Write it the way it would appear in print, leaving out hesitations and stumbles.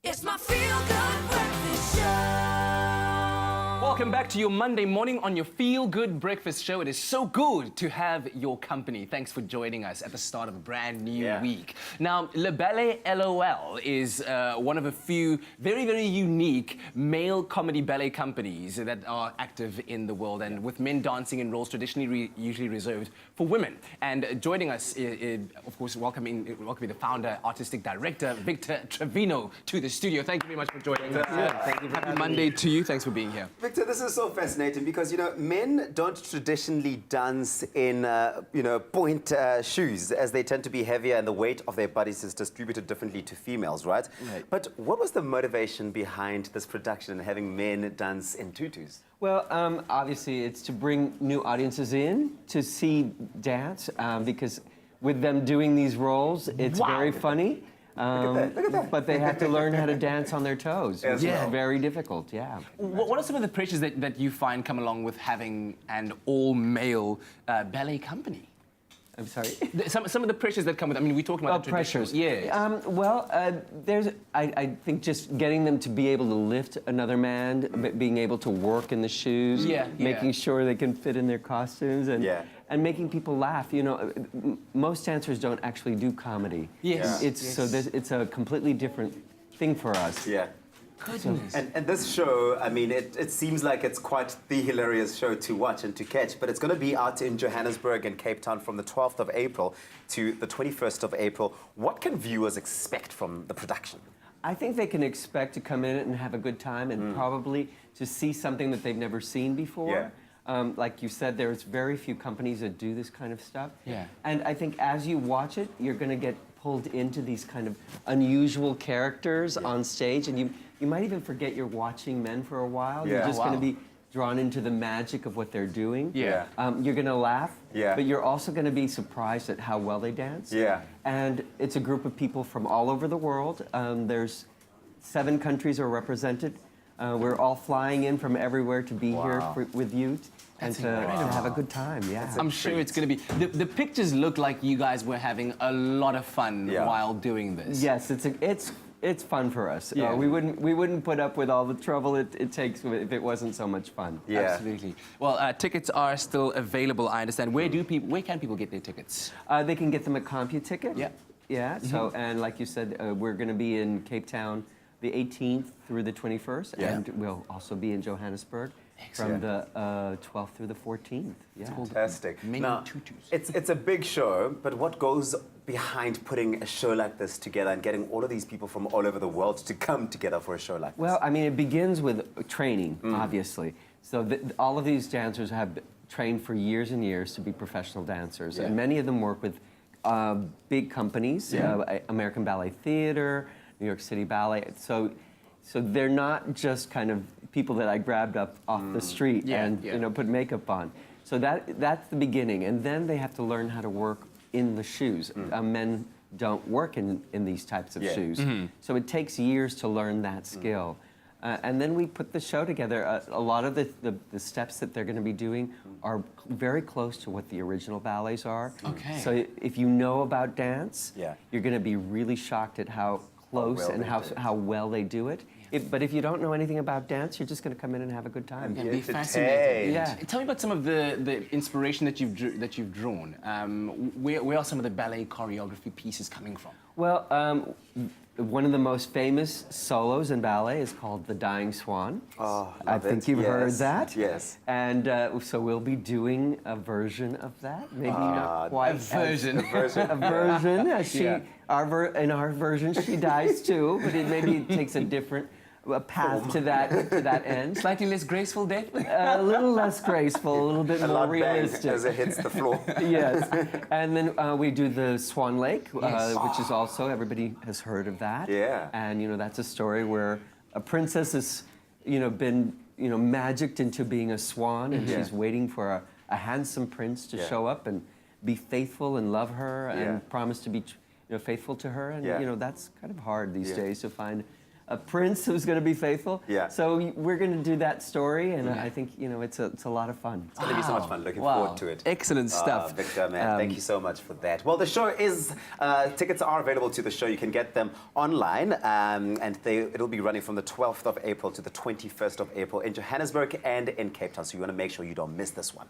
It's my feel-good breakfast show. Welcome back to your Monday morning on your Feel Good Breakfast Show. It is so good to have your company. Thanks for joining us at the start of a brand new week. Now, Le Ballet LOL is one of a few very, very unique male comedy ballet companies that are active in the world, and with men dancing in roles traditionally usually reserved for women. And joining us, of course, welcoming the founder, artistic director, Victor Trevino, to the studio. Thank you very much for joining us. Thank you for Happy Monday to you. Thanks for being here. Victor, this is so fascinating because, you know, men don't traditionally dance in, point shoes, as they tend to be heavier and the weight of their bodies is distributed differently to females, right? But what was the motivation behind this production and having men dance in tutus? Well, obviously, it's to bring new audiences in to see dance, because with them doing these roles, it's very funny. Look at that. But they have to learn how to dance on their toes, which Yeah. is very difficult, What are some of the pressures that you find come along with having an all-male ballet company? I'm sorry? Some of the pressures that come with, I mean, we're talking about the pressures. Yeah. I think just getting them to be able to lift another man, being able to work in the shoes, making sure they can fit in their costumes, and making people laugh. You know, most dancers don't actually do comedy. Yes. It's a completely different thing for us. Yeah. Goodness. And this show, I mean, it seems like it's quite the hilarious show to watch and to catch, but it's going to be out in Johannesburg and Cape Town from the 12th of April to the 21st of April. What can viewers expect from the production? I think they can expect to come in and have a good time and probably to see something that they've never seen before. Like you said, there's very few companies that do this kind of stuff. Yeah. And I think as you watch it, you're going to get pulled into these kind of unusual characters on stage, and you might even forget you're watching men for a while. You're just going to be drawn into the magic of what they're doing. You're going to laugh, but you're also going to be surprised at how well they dance. And it's a group of people from all over the world. There's 7 countries are represented. We're all flying in from everywhere to be here with you and to have a good time. I'm sure it's going to be. The pictures look like you guys were having a lot of fun while doing this. Yes, it's fun for us. We wouldn't put up with all the trouble it takes if it wasn't so much fun. Absolutely. Well, tickets are still available, I understand. Where can people get their tickets? They can get them at CompuTicket. Yeah. So, and like you said, we're going to be in Cape Town the 18th through the 21st, and we'll also be in Johannesburg from the 12th through the 14th. Fantastic. Now, tutus. It's a big show, but what goes behind putting a show like this together and getting all of these people from all over the world to come together for a show like this? Well, I mean, it begins with training, obviously. So all of these dancers have trained for years and years to be professional dancers, and many of them work with big companies, American Ballet Theater, New York City Ballet. So they're not just kind of people that I grabbed up off the street and put makeup on. So that's the beginning, and then they have to learn how to work in the shoes. Men don't work in these types of shoes, so it takes years to learn that skill. And then we put the show together. A lot of the steps that they're going to be doing are very close to what the original ballets are. Okay. So if you know about dance, you're going to be really shocked at how close and how well they do it. But if you don't know anything about dance, you're just going to come in and have a good time. Be fascinated. Tell me about some of the inspiration that you've drawn. Where are some of the ballet choreography pieces coming from? Well, one of the most famous solos in ballet is called the Dying Swan. I think you've heard that. Yes. And so we'll be doing a version of that. Maybe not quite a version. A version. In our version, she dies too, but maybe it takes a different path to that end. Slightly less graceful death? A little less graceful, a little bit more realistic. As it hits the floor. Yes. And then we do the Swan Lake, which is also, everybody has heard of that. And, that's a story where a princess has, been, magicked into being a swan, and she's waiting for a handsome prince to show up and be faithful and love her and promise to be faithful to her. And, that's kind of hard these days to find a prince who's going to be faithful. Yeah. So we're going to do that story, and I think it's a lot of fun. It's going to be so much fun. Looking forward to it. Excellent stuff. Victor, man, thank you so much for that. Well, the show is, tickets are available to the show. You can get them online, and it'll be running from the 12th of April to the 21st of April in Johannesburg and in Cape Town. So you want to make sure you don't miss this one.